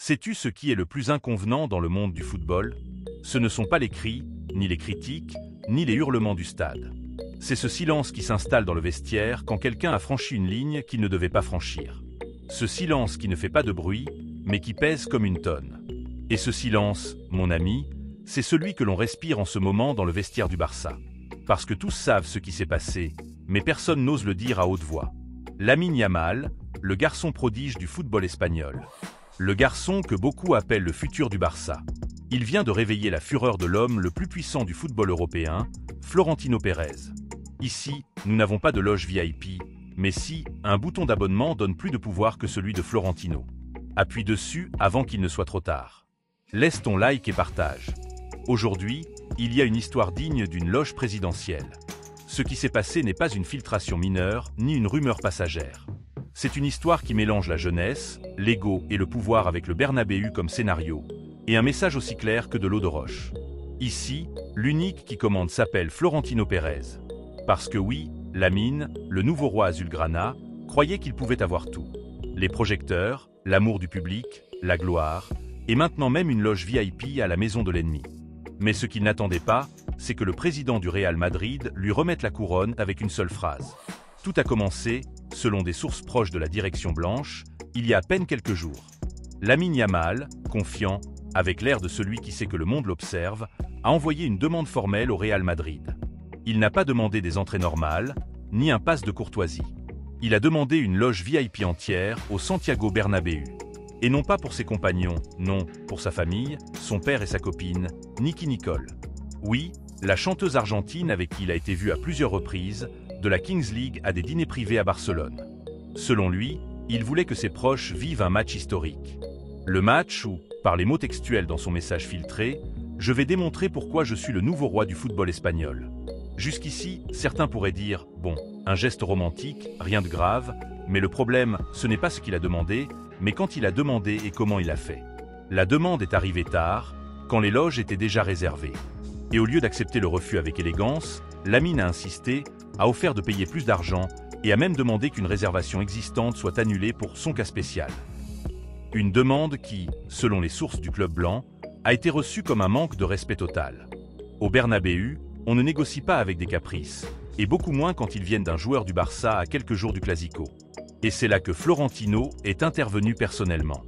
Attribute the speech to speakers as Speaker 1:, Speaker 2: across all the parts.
Speaker 1: Sais-tu ce qui est le plus inconvenant dans le monde du football? Ce ne sont pas les cris, ni les critiques, ni les hurlements du stade. C'est ce silence qui s'installe dans le vestiaire quand quelqu'un a franchi une ligne qu'il ne devait pas franchir. Ce silence qui ne fait pas de bruit, mais qui pèse comme une tonne. Et ce silence, mon ami, c'est celui que l'on respire en ce moment dans le vestiaire du Barça. Parce que tous savent ce qui s'est passé, mais personne n'ose le dire à haute voix. Lamine Yamal, le garçon prodige du football espagnol. Le garçon que beaucoup appellent le futur du Barça. Il vient de réveiller la fureur de l'homme le plus puissant du football européen, Florentino Pérez. Ici, nous n'avons pas de loge VIP, mais si, un bouton d'abonnement donne plus de pouvoir que celui de Florentino. Appuie dessus avant qu'il ne soit trop tard. Laisse ton like et partage. Aujourd'hui, il y a une histoire digne d'une loge présidentielle. Ce qui s'est passé n'est pas une filtration mineure, ni une rumeur passagère. C'est une histoire qui mélange la jeunesse, l'ego et le pouvoir avec le Bernabéu comme scénario, et un message aussi clair que de l'eau de roche. Ici, l'unique qui commande s'appelle Florentino Pérez. Parce que oui, Lamine, le nouveau roi azulgrana, croyait qu'il pouvait avoir tout. Les projecteurs, l'amour du public, la gloire, et maintenant même une loge VIP à la maison de l'ennemi. Mais ce qu'il n'attendait pas, c'est que le président du Real Madrid lui remette la couronne avec une seule phrase. Tout a commencé, selon des sources proches de la direction blanche, il y a à peine quelques jours. Lamine Yamal, confiant, avec l'air de celui qui sait que le monde l'observe, a envoyé une demande formelle au Real Madrid. Il n'a pas demandé des entrées normales, ni un pass de courtoisie. Il a demandé une loge VIP entière au Santiago Bernabéu. Et non pas pour ses compagnons, non, pour sa famille, son père et sa copine, Nicki Nicole. Oui, la chanteuse argentine avec qui il a été vu à plusieurs reprises, de la Kings League à des dîners privés à Barcelone. Selon lui, il voulait que ses proches vivent un match historique. Le match où, par les mots textuels dans son message filtré, je vais démontrer pourquoi je suis le nouveau roi du football espagnol. Jusqu'ici, certains pourraient dire, bon, un geste romantique, rien de grave, mais le problème, ce n'est pas ce qu'il a demandé, mais quand il a demandé et comment il a fait. La demande est arrivée tard, quand les loges étaient déjà réservées. Et au lieu d'accepter le refus avec élégance, Lamine a insisté, a offert de payer plus d'argent et a même demandé qu'une réservation existante soit annulée pour son cas spécial. Une demande qui, selon les sources du club blanc, a été reçue comme un manque de respect total. Au Bernabéu, on ne négocie pas avec des caprices, et beaucoup moins quand ils viennent d'un joueur du Barça à quelques jours du Clasico. Et c'est là que Florentino est intervenu personnellement.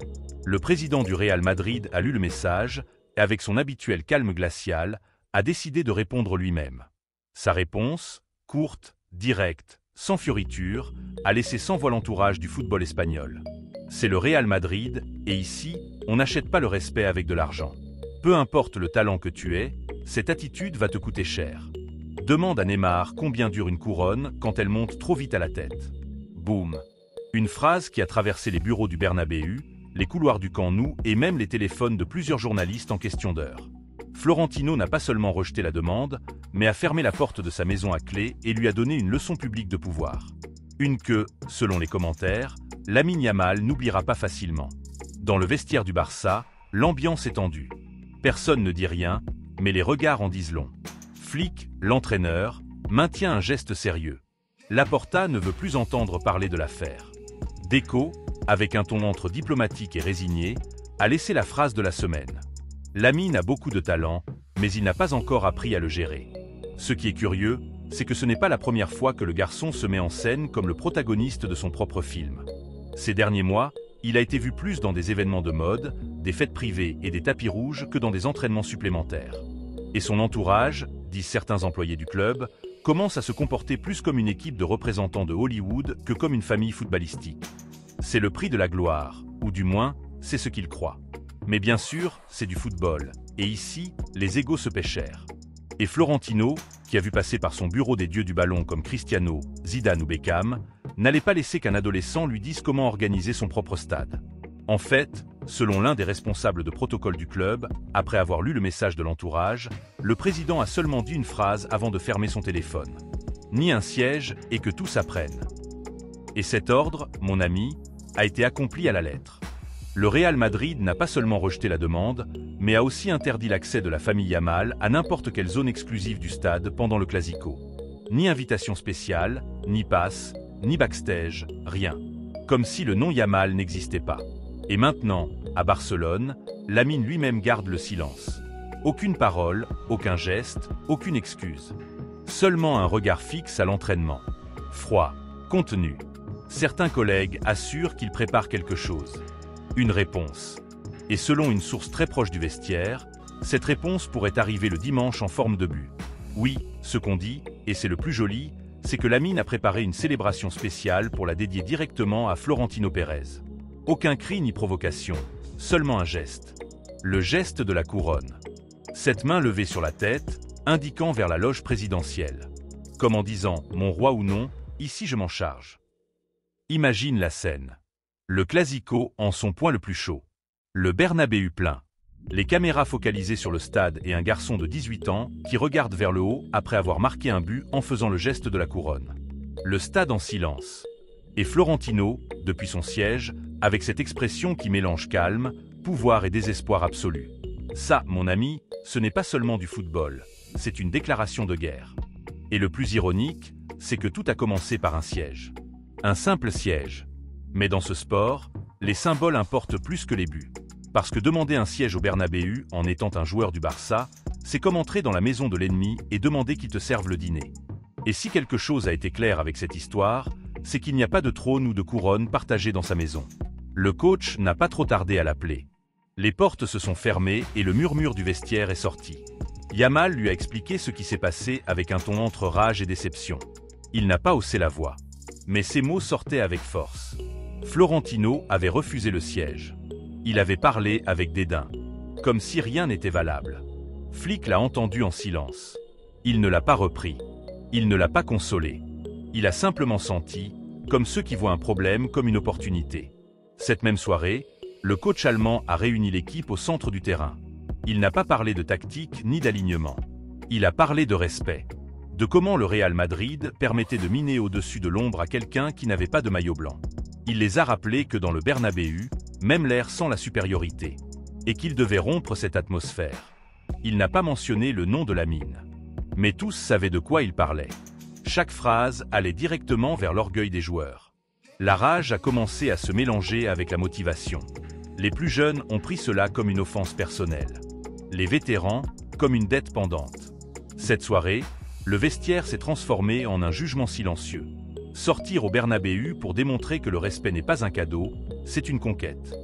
Speaker 1: Le président du Real Madrid a lu le message et avec son habituel calme glacial, a décidé de répondre lui-même. Sa réponse, courte, directe, sans fioriture, a laissé sans voix l'entourage du football espagnol. C'est le Real Madrid, et ici, on n'achète pas le respect avec de l'argent. Peu importe le talent que tu aies, cette attitude va te coûter cher. Demande à Neymar combien dure une couronne quand elle monte trop vite à la tête. Boum. Une phrase qui a traversé les bureaux du Bernabéu, les couloirs du Camp Nou et même les téléphones de plusieurs journalistes en question d'heure. Florentino n'a pas seulement rejeté la demande, mais a fermé la porte de sa maison à clé et lui a donné une leçon publique de pouvoir. Une que, selon les commentaires, Lamine Yamal n'oubliera pas facilement. Dans le vestiaire du Barça, l'ambiance est tendue. Personne ne dit rien, mais les regards en disent long. Flick, l'entraîneur, maintient un geste sérieux. Laporta ne veut plus entendre parler de l'affaire. Deco, avec un ton entre diplomatique et résigné, a laissé la phrase de la semaine. Lamine a beaucoup de talent, mais il n'a pas encore appris à le gérer. Ce qui est curieux, c'est que ce n'est pas la première fois que le garçon se met en scène comme le protagoniste de son propre film. Ces derniers mois, il a été vu plus dans des événements de mode, des fêtes privées et des tapis rouges que dans des entraînements supplémentaires. Et son entourage, disent certains employés du club, commence à se comporter plus comme une équipe de représentants de Hollywood que comme une famille footballistique. C'est le prix de la gloire, ou du moins, c'est ce qu'il croit. Mais bien sûr, c'est du football, et ici, les égos se paient cher. Et Florentino, qui a vu passer par son bureau des dieux du ballon comme Cristiano, Zidane ou Beckham, n'allait pas laisser qu'un adolescent lui dise comment organiser son propre stade. En fait, selon l'un des responsables de protocole du club, après avoir lu le message de l'entourage, le président a seulement dit une phrase avant de fermer son téléphone. Ni un siège et que tout s'apprenne. Et cet ordre, mon ami, a été accompli à la lettre. Le Real Madrid n'a pas seulement rejeté la demande, mais a aussi interdit l'accès de la famille Yamal à n'importe quelle zone exclusive du stade pendant le Clasico. Ni invitation spéciale, ni passe, ni backstage, rien. Comme si le nom Yamal n'existait pas. Et maintenant, à Barcelone, Lamine lui-même garde le silence. Aucune parole, aucun geste, aucune excuse. Seulement un regard fixe à l'entraînement. Froid, contenu. Certains collègues assurent qu'il prépare quelque chose. Une réponse. Et selon une source très proche du vestiaire, cette réponse pourrait arriver le dimanche en forme de but. Oui, ce qu'on dit, et c'est le plus joli, c'est que Lamine a préparé une célébration spéciale pour la dédier directement à Florentino Pérez. Aucun cri ni provocation, seulement un geste. Le geste de la couronne. Cette main levée sur la tête, indiquant vers la loge présidentielle. Comme en disant « Mon roi ou non, ici je m'en charge ». Imagine la scène. Le Clasico en son point le plus chaud. Le Bernabéu plein. Les caméras focalisées sur le stade et un garçon de 18 ans qui regarde vers le haut après avoir marqué un but en faisant le geste de la couronne. Le stade en silence. Et Florentino, depuis son siège, avec cette expression qui mélange calme, pouvoir et désespoir absolu. Ça, mon ami, ce n'est pas seulement du football, c'est une déclaration de guerre. Et le plus ironique, c'est que tout a commencé par un siège. Un simple siège. Mais dans ce sport, les symboles importent plus que les buts. Parce que demander un siège au Bernabéu en étant un joueur du Barça, c'est comme entrer dans la maison de l'ennemi et demander qu'il te serve le dîner. Et si quelque chose a été clair avec cette histoire, c'est qu'il n'y a pas de trône ou de couronne partagée dans sa maison. Le coach n'a pas trop tardé à l'appeler. Les portes se sont fermées et le murmure du vestiaire est sorti. Yamal lui a expliqué ce qui s'est passé avec un ton entre rage et déception. Il n'a pas haussé la voix. Mais ces mots sortaient avec force. Florentino avait refusé le siège. Il avait parlé avec dédain. Comme si rien n'était valable. Flick l'a entendu en silence. Il ne l'a pas repris. Il ne l'a pas consolé. Il a simplement senti, comme ceux qui voient un problème comme une opportunité. Cette même soirée, le coach allemand a réuni l'équipe au centre du terrain. Il n'a pas parlé de tactique ni d'alignement. Il a parlé de respect. De comment le Real Madrid permettait de miner au-dessus de l'ombre à quelqu'un qui n'avait pas de maillot blanc. Il les a rappelés que dans le Bernabéu, même l'air sent la supériorité. Et qu'il devait rompre cette atmosphère. Il n'a pas mentionné le nom de Lamine. Mais tous savaient de quoi il parlait. Chaque phrase allait directement vers l'orgueil des joueurs. La rage a commencé à se mélanger avec la motivation. Les plus jeunes ont pris cela comme une offense personnelle. Les vétérans, comme une dette pendante. Cette soirée, le vestiaire s'est transformé en un jugement silencieux. Sortir au Bernabéu pour démontrer que le respect n'est pas un cadeau, c'est une conquête.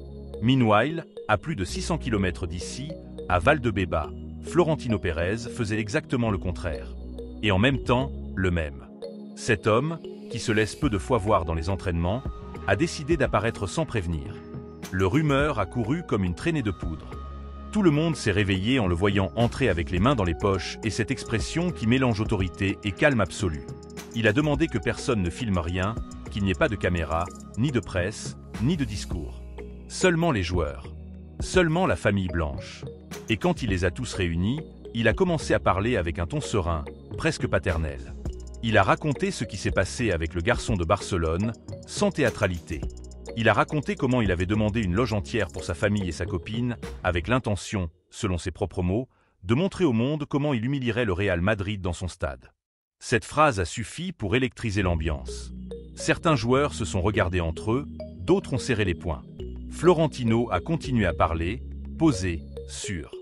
Speaker 1: Meanwhile, à plus de 600 km d'ici, à Valdebeba, Florentino Pérez faisait exactement le contraire. Et en même temps, le même. Cet homme, qui se laisse peu de fois voir dans les entraînements, a décidé d'apparaître sans prévenir. Le rumeur a couru comme une traînée de poudre. Tout le monde s'est réveillé en le voyant entrer avec les mains dans les poches et cette expression qui mélange autorité et calme absolu. Il a demandé que personne ne filme rien, qu'il n'y ait pas de caméra, ni de presse, ni de discours. Seulement les joueurs. Seulement la famille blanche. Et quand il les a tous réunis, il a commencé à parler avec un ton serein, presque paternel. Il a raconté ce qui s'est passé avec le garçon de Barcelone, sans théâtralité. Il a raconté comment il avait demandé une loge entière pour sa famille et sa copine, avec l'intention, selon ses propres mots, de montrer au monde comment il humilierait le Real Madrid dans son stade. Cette phrase a suffi pour électriser l'ambiance. Certains joueurs se sont regardés entre eux, d'autres ont serré les poings. Florentino a continué à parler, posé, sûr.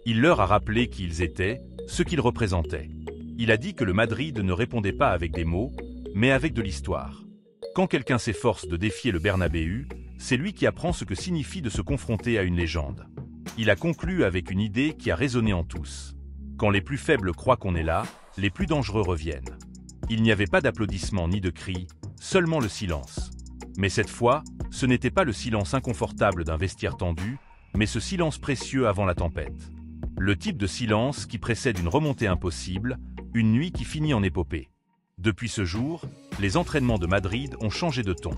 Speaker 1: Il leur a rappelé qui ils étaient, ce qu'ils représentaient. Il a dit que le Madrid ne répondait pas avec des mots, mais avec de l'histoire. Quand quelqu'un s'efforce de défier le Bernabéu, c'est lui qui apprend ce que signifie de se confronter à une légende. Il a conclu avec une idée qui a résonné en tous. Quand les plus faibles croient qu'on est là, les plus dangereux reviennent. Il n'y avait pas d'applaudissements ni de cris, seulement le silence. Mais cette fois, ce n'était pas le silence inconfortable d'un vestiaire tendu, mais ce silence précieux avant la tempête. Le type de silence qui précède une remontée impossible, une nuit qui finit en épopée. Depuis ce jour, les entraînements de Madrid ont changé de ton.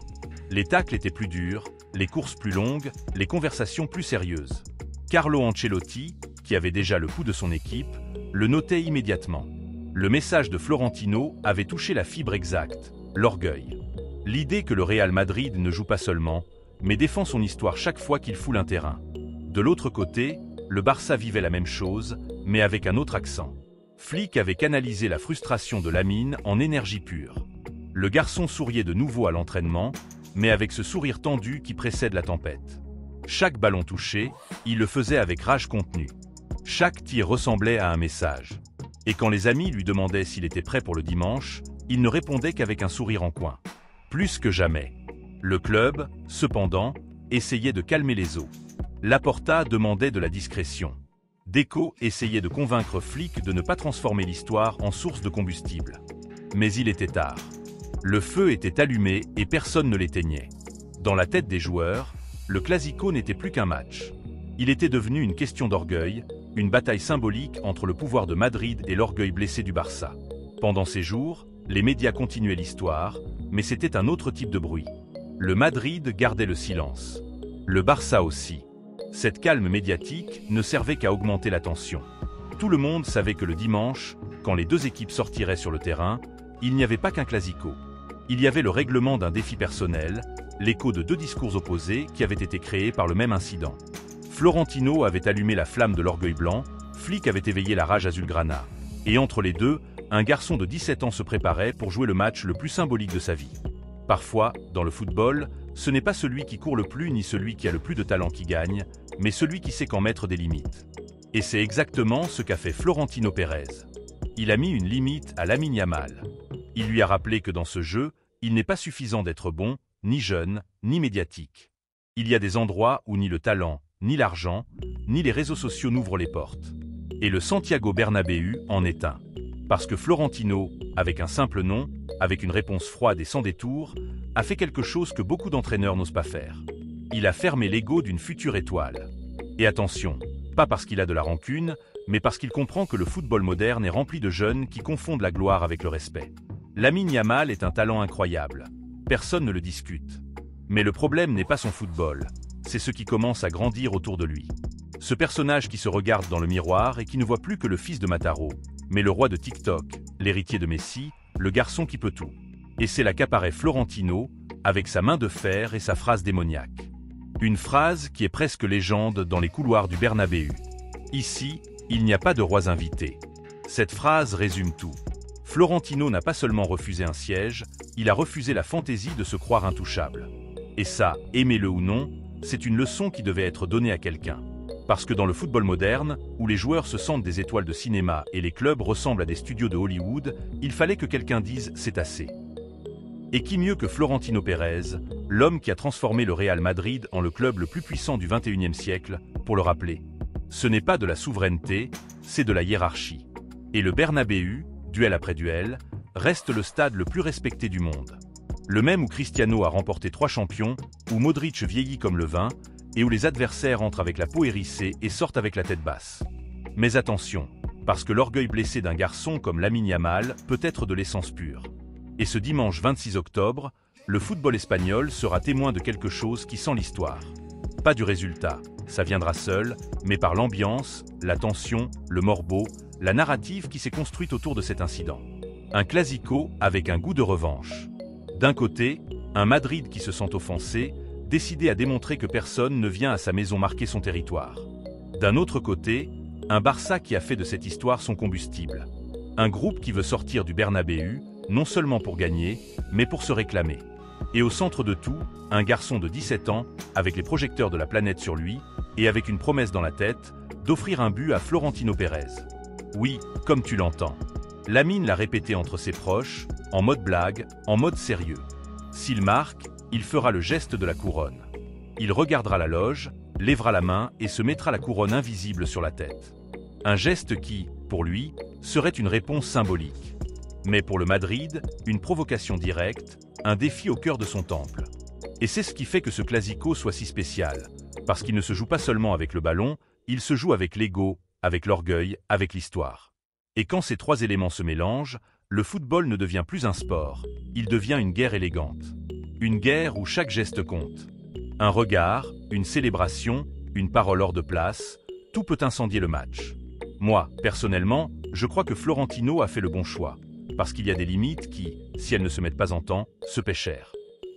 Speaker 1: Les tacles étaient plus durs, les courses plus longues, les conversations plus sérieuses. Carlo Ancelotti, qui avait déjà le pouls de son équipe, le notait immédiatement. Le message de Florentino avait touché la fibre exacte, l'orgueil. L'idée que le Real Madrid ne joue pas seulement, mais défend son histoire chaque fois qu'il foule un terrain. De l'autre côté, le Barça vivait la même chose, mais avec un autre accent. Flick avait canalisé la frustration de Lamine en énergie pure. Le garçon souriait de nouveau à l'entraînement, mais avec ce sourire tendu qui précède la tempête. Chaque ballon touché, il le faisait avec rage contenue. Chaque tir ressemblait à un message. Et quand les amis lui demandaient s'il était prêt pour le dimanche, il ne répondait qu'avec un sourire en coin. Plus que jamais. Le club, cependant, essayait de calmer les eaux. Laporta demandait de la discrétion. Deco essayait de convaincre Flick de ne pas transformer l'histoire en source de combustible. Mais il était tard. Le feu était allumé et personne ne l'éteignait. Dans la tête des joueurs, le Clasico n'était plus qu'un match. Il était devenu une question d'orgueil, une bataille symbolique entre le pouvoir de Madrid et l'orgueil blessé du Barça. Pendant ces jours, les médias continuaient l'histoire, mais c'était un autre type de bruit. Le Madrid gardait le silence. Le Barça aussi. Cette calme médiatique ne servait qu'à augmenter la tension. Tout le monde savait que le dimanche, quand les deux équipes sortiraient sur le terrain, il n'y avait pas qu'un clasico. Il y avait le règlement d'un défi personnel, l'écho de deux discours opposés qui avaient été créés par le même incident. Florentino avait allumé la flamme de l'orgueil blanc, Flick avait éveillé la rage azulgrana. Et entre les deux, un garçon de 17 ans se préparait pour jouer le match le plus symbolique de sa vie. Parfois, dans le football, ce n'est pas celui qui court le plus ni celui qui a le plus de talent qui gagne, mais celui qui sait quand mettre des limites. Et c'est exactement ce qu'a fait Florentino Pérez. Il a mis une limite à Lamine Yamal. Il lui a rappelé que dans ce jeu, il n'est pas suffisant d'être bon, ni jeune, ni médiatique. Il y a des endroits où ni le talent, ni l'argent, ni les réseaux sociaux n'ouvrent les portes. Et le Santiago Bernabéu en est un. Parce que Florentino, avec un simple nom, avec une réponse froide et sans détour, a fait quelque chose que beaucoup d'entraîneurs n'osent pas faire. Il a fermé l'ego d'une future étoile. Et attention, pas parce qu'il a de la rancune, mais parce qu'il comprend que le football moderne est rempli de jeunes qui confondent la gloire avec le respect. Lamine Yamal est un talent incroyable. Personne ne le discute. Mais le problème n'est pas son football, c'est ce qui commence à grandir autour de lui. Ce personnage qui se regarde dans le miroir et qui ne voit plus que le fils de Mataro, mais le roi de TikTok, l'héritier de Messi, le garçon qui peut tout. Et c'est là qu'apparaît Florentino, avec sa main de fer et sa phrase démoniaque. Une phrase qui est presque légende dans les couloirs du Bernabéu. Ici, il n'y a pas de rois invités. Cette phrase résume tout. Florentino n'a pas seulement refusé un siège, il a refusé la fantaisie de se croire intouchable. Et ça, aimez-le ou non, c'est une leçon qui devait être donnée à quelqu'un. Parce que dans le football moderne, où les joueurs se sentent des étoiles de cinéma et les clubs ressemblent à des studios de Hollywood, il fallait que quelqu'un dise « c'est assez ». Et qui mieux que Florentino Pérez, l'homme qui a transformé le Real Madrid en le club le plus puissant du XXIe siècle, pour le rappeler. Ce n'est pas de la souveraineté, c'est de la hiérarchie. Et le Bernabéu, duel après duel, reste le stade le plus respecté du monde. Le même où Cristiano a remporté 3 champions, où Modric vieillit comme le vin, et où les adversaires entrent avec la peau hérissée et sortent avec la tête basse. Mais attention, parce que l'orgueil blessé d'un garçon comme Lamine Yamal peut être de l'essence pure. Et ce dimanche 26 octobre, le football espagnol sera témoin de quelque chose qui sent l'histoire. Pas du résultat, ça viendra seul, mais par l'ambiance, la tension, le morbo, la narrative qui s'est construite autour de cet incident. Un clasico avec un goût de revanche. D'un côté, un Madrid qui se sent offensé, décidé à démontrer que personne ne vient à sa maison marquer son territoire. D'un autre côté, un Barça qui a fait de cette histoire son combustible. Un groupe qui veut sortir du Bernabéu, non seulement pour gagner, mais pour se réclamer. Et au centre de tout, un garçon de 17 ans, avec les projecteurs de la planète sur lui, et avec une promesse dans la tête, d'offrir un but à Florentino Pérez. Oui, comme tu l'entends. Lamine l'a répété entre ses proches, en mode blague, en mode sérieux. S'il marque, il fera le geste de la couronne. Il regardera la loge, lèvera la main et se mettra la couronne invisible sur la tête. Un geste qui, pour lui, serait une réponse symbolique. Mais pour le Madrid, une provocation directe, un défi au cœur de son temple. Et c'est ce qui fait que ce clasico soit si spécial, parce qu'il ne se joue pas seulement avec le ballon, il se joue avec l'ego, avec l'orgueil, avec l'histoire. Et quand ces 3 éléments se mélangent, le football ne devient plus un sport, il devient une guerre élégante. Une guerre où chaque geste compte. Un regard, une célébration, une parole hors de place, tout peut incendier le match. Moi, personnellement, je crois que Florentino a fait le bon choix, parce qu'il y a des limites qui, si elles ne se mettent pas en temps, se paient cher.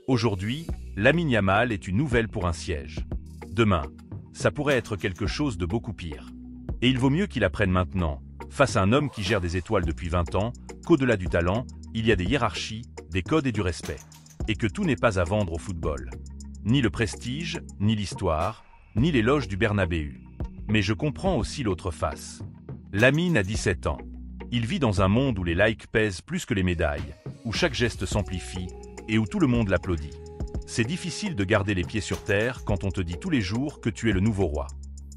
Speaker 1: Aujourd'hui, Lamine Yamal est une nouvelle pour un siège. Demain, ça pourrait être quelque chose de beaucoup pire. Et il vaut mieux qu'il apprenne maintenant, face à un homme qui gère des étoiles depuis 20 ans, qu'au-delà du talent, il y a des hiérarchies, des codes et du respect. Et que tout n'est pas à vendre au football. Ni le prestige, ni l'histoire, ni l'éloge du Bernabéu. Mais je comprends aussi l'autre face. Lamine a 17 ans. Il vit dans un monde où les likes pèsent plus que les médailles, où chaque geste s'amplifie et où tout le monde l'applaudit. C'est difficile de garder les pieds sur terre quand on te dit tous les jours que tu es le nouveau roi.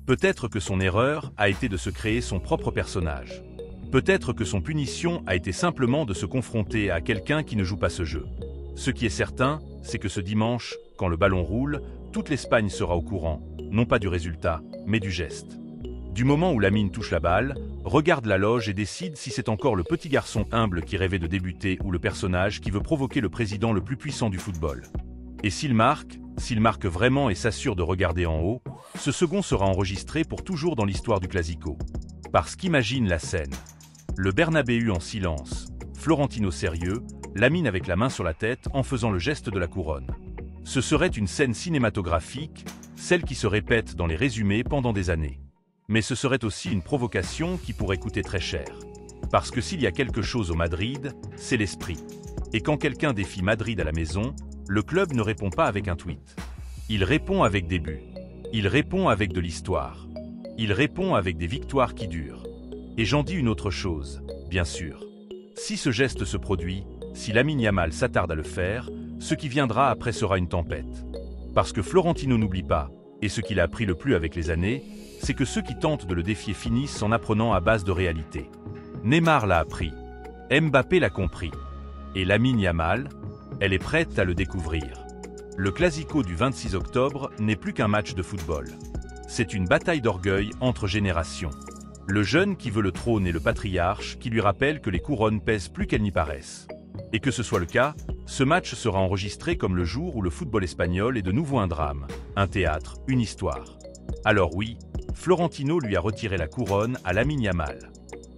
Speaker 1: Peut-être que son erreur a été de se créer son propre personnage. Peut-être que son punition a été simplement de se confronter à quelqu'un qui ne joue pas ce jeu. Ce qui est certain, c'est que ce dimanche, quand le ballon roule, toute l'Espagne sera au courant, non pas du résultat, mais du geste. Du moment où Lamine touche la balle, regarde la loge et décide si c'est encore le petit garçon humble qui rêvait de débuter ou le personnage qui veut provoquer le président le plus puissant du football. Et s'il marque vraiment et s'assure de regarder en haut, ce second sera enregistré pour toujours dans l'histoire du Classico. Parce qu'imagine la scène. Le Bernabéu en silence, Florentino sérieux, Lamine avec la main sur la tête en faisant le geste de la couronne. Ce serait une scène cinématographique, celle qui se répète dans les résumés pendant des années. Mais ce serait aussi une provocation qui pourrait coûter très cher. Parce que s'il y a quelque chose au Madrid, c'est l'esprit. Et quand quelqu'un défie Madrid à la maison, le club ne répond pas avec un tweet. Il répond avec des buts. Il répond avec de l'histoire. Il répond avec des victoires qui durent. Et j'en dis une autre chose, bien sûr. Si ce geste se produit, si Lamine Yamal s'attarde à le faire, ce qui viendra après sera une tempête. Parce que Florentino n'oublie pas, et ce qu'il a appris le plus avec les années, c'est que ceux qui tentent de le défier finissent en apprenant à base de réalité. Neymar l'a appris. Mbappé l'a compris. Et Lamine Yamal, elle est prête à le découvrir. Le Classico du 26 octobre n'est plus qu'un match de football. C'est une bataille d'orgueil entre générations. Le jeune qui veut le trône et le patriarche qui lui rappelle que les couronnes pèsent plus qu'elles n'y paraissent. Et que ce soit le cas, ce match sera enregistré comme le jour où le football espagnol est de nouveau un drame, un théâtre, une histoire. Alors oui, Florentino lui a retiré la couronne à Lamine Yamal.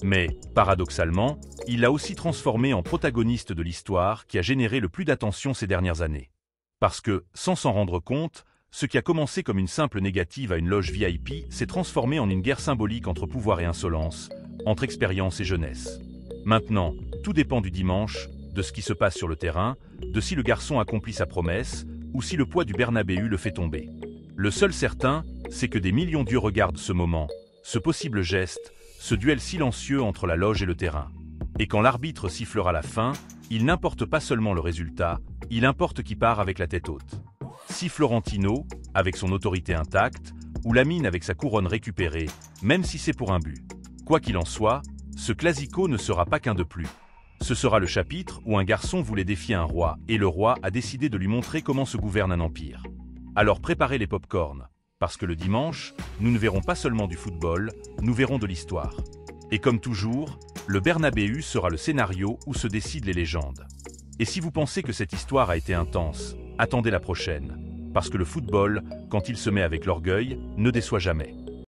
Speaker 1: Mais, paradoxalement, il l'a aussi transformé en protagoniste de l'histoire qui a généré le plus d'attention ces dernières années. Parce que, sans s'en rendre compte, ce qui a commencé comme une simple négative à une loge VIP s'est transformé en une guerre symbolique entre pouvoir et insolence, entre expérience et jeunesse. Maintenant, tout dépend du dimanche, de ce qui se passe sur le terrain, de si le garçon accomplit sa promesse, ou si le poids du Bernabéu le fait tomber. Le seul certain, c'est que des millions d'yeux regardent ce moment, ce possible geste, ce duel silencieux entre la loge et le terrain. Et quand l'arbitre sifflera la fin, il n'importe pas seulement le résultat, il importe qui part avec la tête haute. Si Florentino, avec son autorité intacte, ou Lamine avec sa couronne récupérée, même si c'est pour un but. Quoi qu'il en soit, ce Classico ne sera pas qu'un de plus. Ce sera le chapitre où un garçon voulait défier un roi et le roi a décidé de lui montrer comment se gouverne un empire. Alors préparez les pop-corns, parce que le dimanche, nous ne verrons pas seulement du football, nous verrons de l'histoire. Et comme toujours, le Bernabéu sera le scénario où se décident les légendes. Et si vous pensez que cette histoire a été intense, attendez la prochaine. Parce que le football, quand il se met avec l'orgueil, ne déçoit jamais.